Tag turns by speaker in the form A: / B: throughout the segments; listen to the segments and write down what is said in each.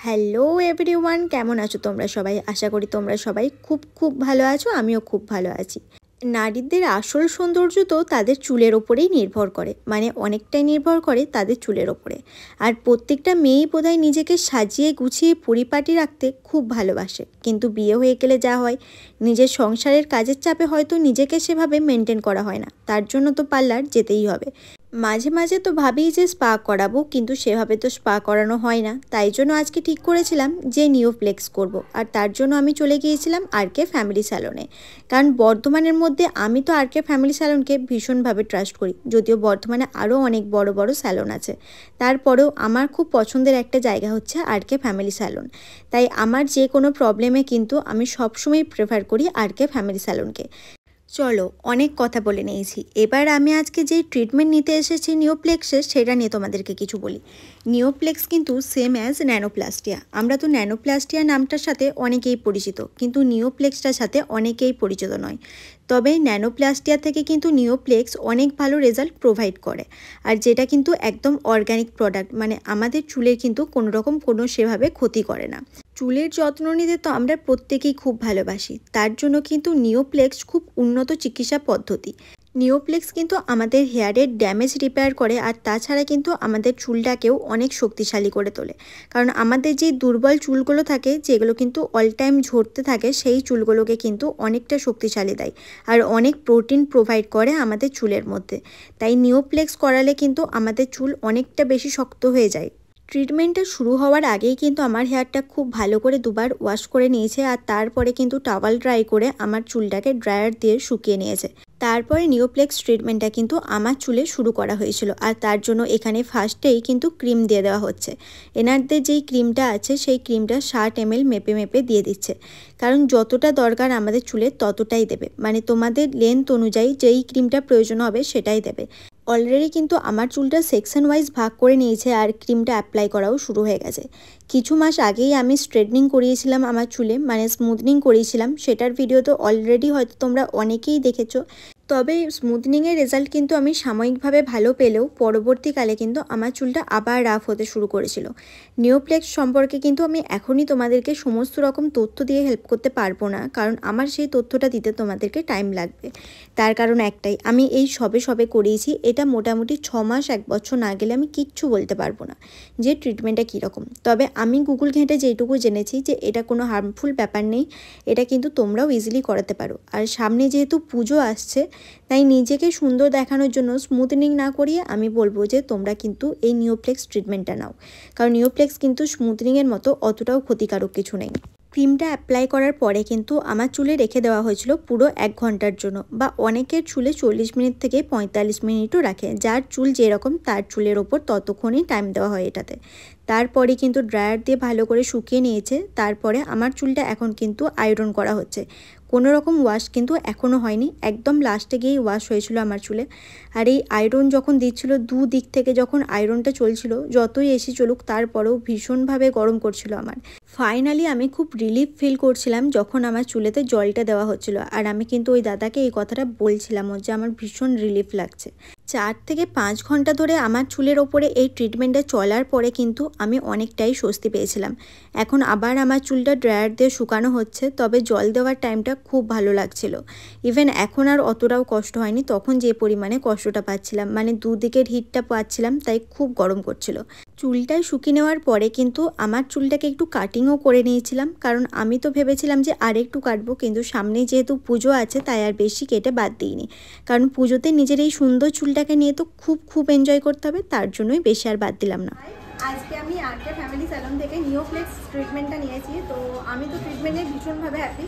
A: Hello everyone, কেমন আছো তোমরা সবাই? আশা করি তোমরা সবাই খুব ভালো আছো। আমিও খুব ভালো আছি। নারীদের আসল সৌন্দর্য তো তাদের চুলের ওপরেই নির্ভর করে, মানে অনেকটাই নির্ভর করে তাদের চুলের ওপরে। আর প্রত্যেকটা মেয়েই বোধহয় নিজেকে সাজিয়ে গুছিয়ে পরিপাটি রাখতে খুব ভালোবাসে, কিন্তু বিয়ে হয়ে গেলে যা হয়, নিজের সংসারের কাজের চাপে হয়তো নিজেকে সেভাবে মেনটেন করা হয় না। তার জন্য তো পার্লার যেতেই হবে। মাঝে মাঝে তো ভাবি যে স্পা করাবো, কিন্তু সেভাবে তো স্পা করানো হয় না। তাই জন্য আজকে ঠিক করেছিলাম যে নিওপ্লেক্স করব। আর তার জন্য আমি চলে গিয়েছিলাম আরকে ফ্যামিলি স্যালনে। কারণ বর্ধমানের মধ্যে আমি তো আরকে ফ্যামিলি স্যালনকে ভীষণভাবে ট্রাস্ট করি। যদিও বর্ধমানে আরও অনেক বড় বড় স্যালন আছে, তারপরেও আমার খুব পছন্দের একটা জায়গা হচ্ছে আরকে ফ্যামিলি স্যালন। তাই আমার যে কোনো প্রবলেমে কিন্তু আমি সবসময় প্রেফার করি আরকে ফ্যামিলি স্যালনকে। চলো, অনেক কথা বলে নিয়েছি। এবার আমি আজকে যে ট্রিটমেন্ট নিতে এসেছি নিওপ্লেক্সের, সেটা নিয়ে তোমাদেরকে কিছু বলি। নিওপ্লেক্স কিন্তু সেম অ্যাজ ন্যানোপ্লাস্টিয়া। আমরা তো ন্যানোপ্লাস্টিয়া নামটার সাথে অনেকেই পরিচিত, কিন্তু নিওপ্লেক্সটার সাথে অনেকেই পরিচিত নয়। তবে ন্যানোপ্লাস্টিয়া থেকে কিন্তু নিওপ্লেক্স অনেক ভালো রেজাল্ট প্রোভাইড করে। আর যেটা কিন্তু একদম অর্গ্যানিক প্রোডাক্ট, মানে আমাদের চুলের কিন্তু কোনো সেভাবে ক্ষতি করে না। চুলের যত্ন নিতে তো আমরা প্রত্যেকেই খুব ভালোবাসি, তার জন্য কিন্তু নিওপ্লেক্স খুব উন্নত চিকিৎসা পদ্ধতি। নিওপ্লেক্স কিন্তু আমাদের হেয়ারের ড্যামেজ রিপেয়ার করে, আর তাছাড়া কিন্তু আমাদের চুলটাকেও অনেক শক্তিশালী করে তোলে। কারণ আমাদের যে দুর্বল চুলগুলো থাকে, যেগুলো কিন্তু অল টাইম ঝরতে থাকে, সেই চুলগুলোকে কিন্তু অনেকটা শক্তিশালী দেয়। আর অনেক প্রোটিন প্রোভাইড করে আমাদের চুলের মধ্যে। তাই নিওপ্লেক্স করালে কিন্তু আমাদের চুল অনেকটা বেশি শক্ত হয়ে যায়। ট্রিটমেন্টটা শুরু হওয়ার আগেই কিন্তু আমার হেয়ারটা খুব ভালো করে দুবার ওয়াশ করে নিয়েছে, আর তারপরে কিন্তু টাওয়াল ড্রাই করে আমার চুলটাকে ড্রায়ার দিয়ে শুকিয়ে নিয়েছে। তারপরে নিওপ্লেক্স ট্রিটমেন্টটা কিন্তু আমার চুলে শুরু করা হয়েছিল। আর তার জন্য এখানে ফার্স্টেই কিন্তু ক্রিম দিয়ে দেওয়া হচ্ছে। এনারদের যেই ক্রিমটা আছে, সেই ক্রিমটা 60 ml মেপে মেপে দিয়ে দিচ্ছে। কারণ যতটা দরকার আমাদের চুলের ততটাই দেবে, মানে তোমাদের লেন্থ অনুযায়ী যেই ক্রিমটা প্রয়োজন হবে সেটাই দেবে। অলরেডি কিন্তু আমার চুলটা সেকশন ওয়াইজ ভাগ করে নিয়েছে, আর ক্রিমটা অ্যাপ্লাই করাও শুরু হয়ে গেছে। কিছু মাস আগেই আমি স্ট্রেটনিং করিয়েছিলাম আমার চুলে, মানে স্মুথনিং করিয়েছিলাম। সেটার ভিডিও তো অলরেডি হয়তো তোমরা অনেকেই দেখেছো। তবে স্মুথনিংয়ের রেজাল্ট কিন্তু আমি সাময়িকভাবে ভালো পেলেও পরবর্তীকালে কিন্তু আমার চুলটা আবার রাফ হতে শুরু করেছিল। নিওপ্লেক্স সম্পর্কে কিন্তু আমি এখনই তোমাদেরকে সমস্ত রকম তথ্য দিয়ে হেল্প করতে পারবো না, কারণ আমার সেই তথ্যটা দিতে তোমাদেরকে টাইম লাগবে। তার কারণ একটাই, আমি এই সবে করিয়েছি। এটা মোটামুটি 6 মাস 1 বছর না গেলে আমি কিচ্ছু বলতে পারবো না যে ট্রিটমেন্টটা কীরকম। তবে আমি গুগল ঘেঁটে যেটুকু জেনেছি যে এটা কোনো হার্মফুল ব্যাপার নেই, এটা কিন্তু তোমরাও ইজিলি করাতে পারো। আর সামনে যেহেতু পুজো আসছে, তাই নিজেকে সুন্দর দেখানোর জন্য স্মুথনিং না করিয়ে আমি বলবো যে তোমরা কিন্তু এই নিওপ্লেক্স ট্রিটমেন্টটা নাও। কারণ নিওপ্লেক্স কিন্তু স্মুথনিংয়ের মতো অতটাও ক্ষতিকারক কিছু নেই। ক্রিমটা অ্যাপ্লাই করার পরে কিন্তু আমার চুলে রেখে দেওয়া হয়েছিল পুরো 1 ঘন্টার জন্য, বা অনেকের চুলে 40 মিনিট থেকে 45 মিনিটও রাখে। যার চুল যেরকম তার চুলের ওপর ততক্ষণই টাইম দেওয়া হয় এটাতে। তারপরে কিন্তু ড্রায়ার দিয়ে ভালো করে শুকিয়ে নিয়েছে। তারপরে আমার চুলটা এখন কিন্তু আয়রন করা হচ্ছে। কোনো রকম ওয়াশ কিন্তু এখনও হয়নি, একদম লাস্টে গিয়েই ওয়াশ হয়েছিল আমার চুলে। আর এই আয়রন যখন দিচ্ছিল, দিক থেকে যখন আয়রনটা চলছিল, যতই এসি চলুক তারপরেও ভীষণভাবে গরম করছিল আমার। ফাইনালি আমি খুব রিলিফ ফিল করছিলাম যখন আমার চুলেতে জলটা দেওয়া হচ্ছিল। আর আমি কিন্তু ওই দাদাকে এই কথাটা বলছিলামও যে আমার ভীষণ রিলিফ লাগছে। 4 থেকে 5 ঘন্টা ধরে আমার চুলের ওপরে এই ট্রিটমেন্টটা চলার পরে কিন্তু আমি অনেকটাই স্বস্তি পেয়েছিলাম। এখন আবার আমার চুলটা ড্রায়ার দিয়ে শুকানো হচ্ছে, তবে জল দেওয়ার টাইমটা খুব ভালো লাগছিল। ইভেন এখন আর অতটাও কষ্ট হয়নি, তখন যে পরিমাণে কষ্টটা পাচ্ছিলাম, মানে দুদিকের হিটটা পাচ্ছিলাম, তাই খুব গরম করছিল। চুলটায় শুকিয়ে নেওয়ার পরে কিন্তু আমার চুলটাকে একটু কাটিংও করে নিয়েছিলাম, কারণ আমি তো ভেবেছিলাম যে আরেকটু কাটবো, কিন্তু সামনে যেহেতু পুজো আছে তাই আর বেশি কেটে বাদ দিইনি। কারণ পুজোতে নিজের এই সুন্দর চুলটাকে নিয়ে তো খুব এনজয় করতে হবে, তার জন্যই বেশি আর বাদ দিলাম না।
B: আজকে আমি আরকে ফ্যামিলি স্যালন থেকে নিওপ্লেক্স ট্রিটমেন্টটা নিয়েছি। তো আমি তো ট্রিটমেন্টে ভীষণভাবে হ্যাপি।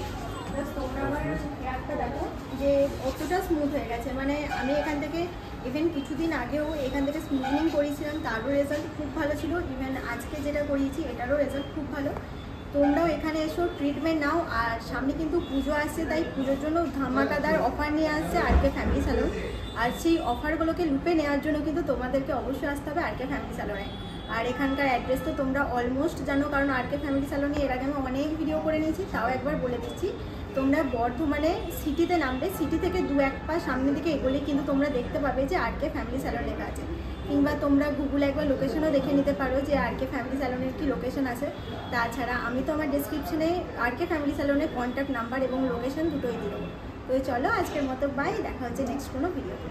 B: তোমরা আমার হেয়ারটা দেখো যে কতটা স্মুথ হয়ে গেছে। মানে আমি এখান থেকে ইভেন কিছুদিন আগেও এখান থেকে স্মুথনিং করিয়েছিলাম, তারও রেজাল্ট খুব ভালো ছিল। ইভেন আজকে যেটা করিয়েছি এটারও রেজাল্ট খুব ভালো। তোমরাও এখানে এসো, ট্রিটমেন্ট নাও। আর সামনে কিন্তু পুজো আসছে, তাই পুজোর জন্য ধামাকাদার অফার নিয়ে আসছে আরকে ফ্যামিলি স্যালন। আর সেই অফারগুলোকে লুপে নেওয়ার জন্য কিন্তু তোমাদেরকে অবশ্যই আসতে হবে আরকে ফ্যামিলি স্যালনে। আর এখানকার অ্যাড্রেস তো তোমরা অলমোস্ট জানো, কারণ আরকে ফ্যামিলি স্যালনে এর আগে আমি অনেক ভিডিও করে নিয়েছি। তাও একবার বলে দিচ্ছি, তোমরা বর্ধমানে সিটিতে নামবে, সিটি থেকে 2-1 পা সামনের দিকে এগোলে কিন্তু তোমরা দেখতে পাবে যে আরকে ফ্যামিলি স্যালন লেখা আছে। কিংবা তোমরা গুগলে একবার লোকেশনও দেখে নিতে পারো যে আর কে ফ্যামিলি স্যালনের কি লোকেশন আছে। তাছাড়া আমি তো আমার ডেসক্রিপশনে আর কে ফ্যামিলি স্যালনের কন্ট্যাক্ট নাম্বার এবং লোকেশন দুটোই দিয়ে দেবো। তো চলো আজকের মতো বাই, দেখা হচ্ছে নেক্সট কোনো ভিডিওতে।